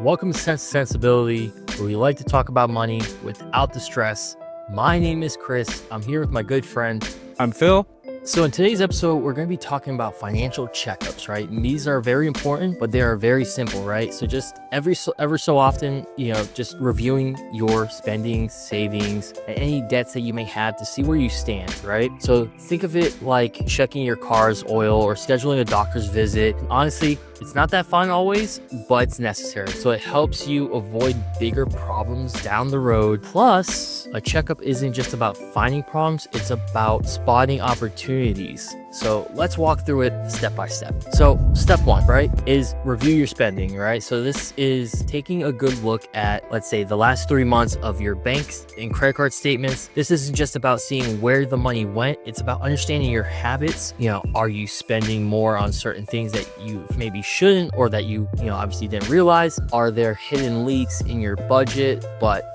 Welcome to Cents and Sensibility, where we like to talk about money without the stress. My name is Chris. I'm here with my good friend. I'm Phil. So in today's episode, we're going to be talking about financial checkups, right? And these are very important, but they are very simple, right? So just ever so often, just reviewing your spending, savings, and any debts that you may have to see where you stand, right? So think of it like checking your car's oil or scheduling a doctor's visit. Honestly, it's not that fun always, but it's necessary. So it helps you avoid bigger problems down the road. Plus, a checkup isn't just about finding problems, it's about spotting opportunities. So let's walk through it step by step. So step one, right, is review your spending, right? So this is taking a good look at, let's say, the last 3 months of your bank and credit card statements. This isn't just about seeing where the money went. It's about understanding your habits. Are you spending more on certain things that you maybe shouldn't, or that you obviously didn't realize? Are there hidden leaks in your budget, but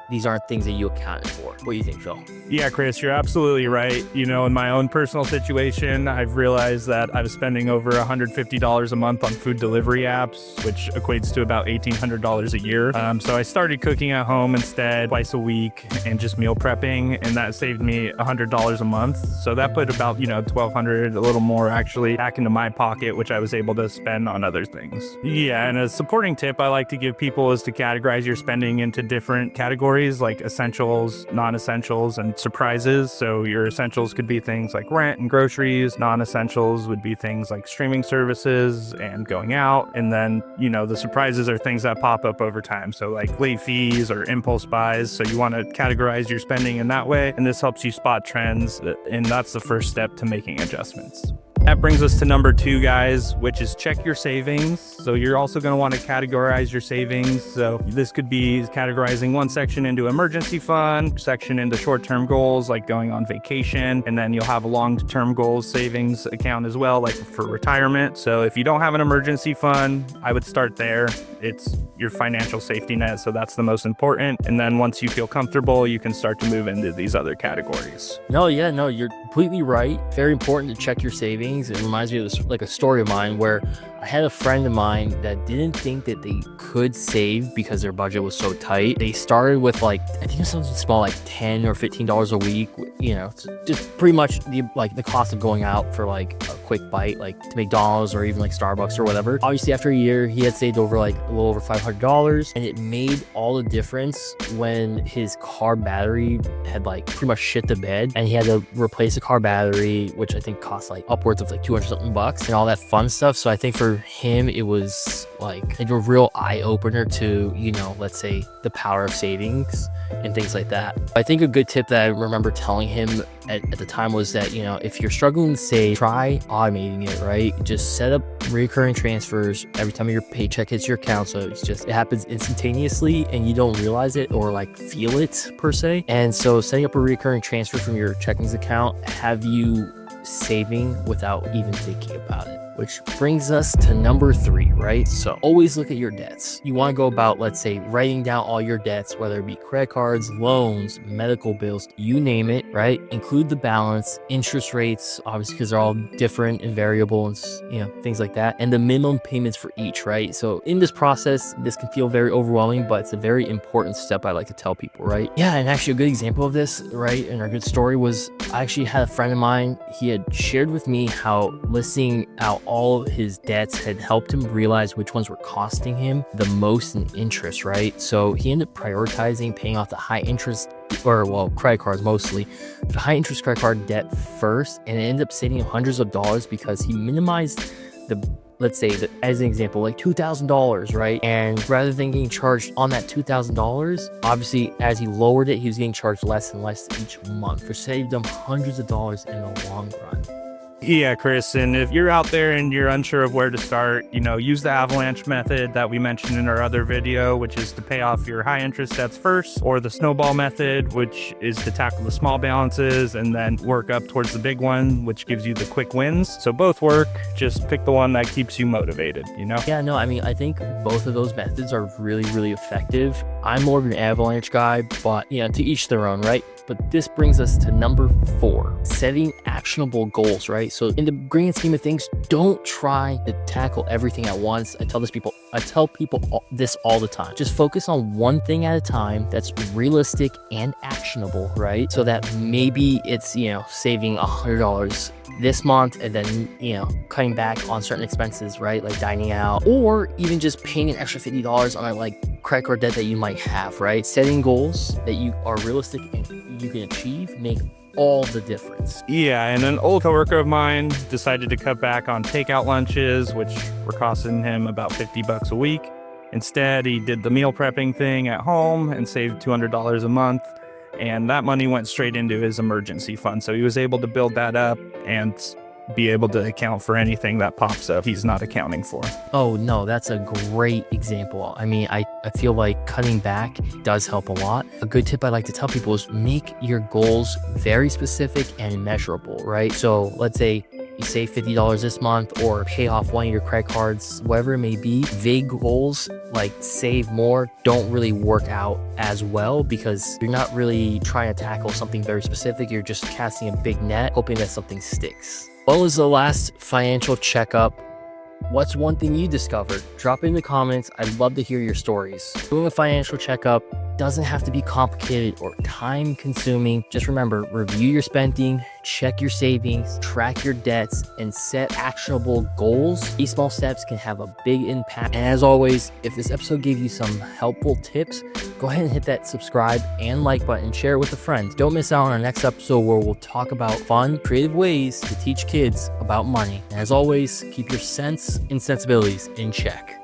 these aren't things that you accounted for? What do you think, Phil? Yeah, Chris, you're absolutely right. In my own personal situation, I've realized that I was spending over $150 a month on food delivery apps, which equates to about $1,800 a year. So I started cooking at home instead twice a week and just meal prepping, and that saved me $100 a month. So that put about, $1,200, a little more actually, back into my pocket, which I was able to spend on other things. Yeah, and a supporting tip I like to give people is to categorize your spending into different categories, like essentials, non-essentials, and surprises. So your essentials could be things like rent and groceries. Non-essentials would be things like streaming services and going out. And then, the surprises are things that pop up over time. So like late fees or impulse buys. So you want to categorize your spending in that way. And this helps you spot trends. And that's the first step to making adjustments. That brings us to number 2, guys, which is check your savings. So you're also going to want to categorize your savings. So this could be categorizing one section into emergency fund, section into short-term goals, like going on vacation. And then you'll have a long-term goals savings account as well, like for retirement. So if you don't have an emergency fund, I would start there. It's your financial safety net. So that's the most important. And then once you feel comfortable, you can start to move into these other categories. No, you're completely right. Very important to check your savings. It reminds me of this, like a story of mine where I had a friend of mine that didn't think that they could save because their budget was so tight. They started with I think it was something small, like $10 or $15 a week, just pretty much the cost of going out for like a quick bite, like to McDonald's or even like Starbucks or whatever. Obviously after a year, he had saved over like a little over $500, and it made all the difference when his car battery had pretty much shit the bed, and he had to replace the car battery, which I think cost upwards of $200 something bucks and all that fun stuff. So I think for him it was like a real eye-opener to let's say the power of savings and things like that. I think a good tip that I remember telling him at the time was that if you're struggling to save, try automating it, right? Just set up recurring transfers every time your paycheck hits your account, so it happens instantaneously and you don't realize it or feel it per se. And so setting up a recurring transfer from your checkings account have you saving without even thinking about it. Which brings us to number 3, right? So always look at your debts. You want to go about, let's say, writing down all your debts, whether it be credit cards, loans, medical bills, you name it, right? Include the balance, interest rates, obviously, because they're all different and variable and things like that, and the minimum payments for each, right? So in this process, this can feel very overwhelming, but it's a very important step I like to tell people, right? Yeah, and actually a good example of this, right, and a good story was I actually had a friend of mine. He had shared with me how listing out all of his debts had helped him realize which ones were costing him the most in interest, right? So he ended up prioritizing paying off the high interest, credit cards mostly, the high interest credit card debt first, and it ended up saving hundreds of dollars because he minimized let's say that, as an example, $2,000, right? And rather than getting charged on that $2,000, obviously as he lowered it, he was getting charged less and less each month, which saved him hundreds of dollars in the long run. Yeah, Chris, and if you're out there and you're unsure of where to start, use the avalanche method that we mentioned in our other video, which is to pay off your high interest debts first, or the snowball method, which is to tackle the small balances and then work up towards the big one, which gives you the quick wins. So both work, just pick the one that keeps you motivated, Yeah, no, I think both of those methods are really, really effective. I'm more of an avalanche guy, but to each their own, right? But this brings us to number 4, setting actionable goals, right? So in the grand scheme of things, don't try to tackle everything at once. I tell people this all the time. Just focus on one thing at a time that's realistic and actionable, right? So that maybe it's, saving $100 this month and then, cutting back on certain expenses, right? Like dining out, or even just paying an extra $50 on a credit card debt that you might have, right? Setting goals that you are realistic and you can achieve make all the difference. Yeah, and an old coworker of mine decided to cut back on takeout lunches, which were costing him about $50 a week. Instead, he did the meal prepping thing at home and saved $200 a month. And that money went straight into his emergency fund. So he was able to build that up and be able to account for anything that pops up he's not accounting for. Oh no, that's a great example. I mean, I feel like cutting back does help a lot. A good tip I like to tell people is make your goals very specific and measurable, right? So let's say you save $50 this month or pay off one of your credit cards, whatever it may be. Vague goals like save more don't really work out as well because you're not really trying to tackle something very specific. You're just casting a big net, hoping that something sticks. What was the last financial checkup? What's one thing you discovered? Drop it in the comments. I'd love to hear your stories. Doing a financial checkup doesn't have to be complicated or time consuming. Just remember, review your spending, check your savings, track your debts, and set actionable goals. These small steps can have a big impact. And as always, if this episode gave you some helpful tips, go ahead and hit that subscribe and like button, share it with a friend. Don't miss out on our next episode where we'll talk about fun, creative ways to teach kids about money. And as always, keep your cents and sensibilities in check.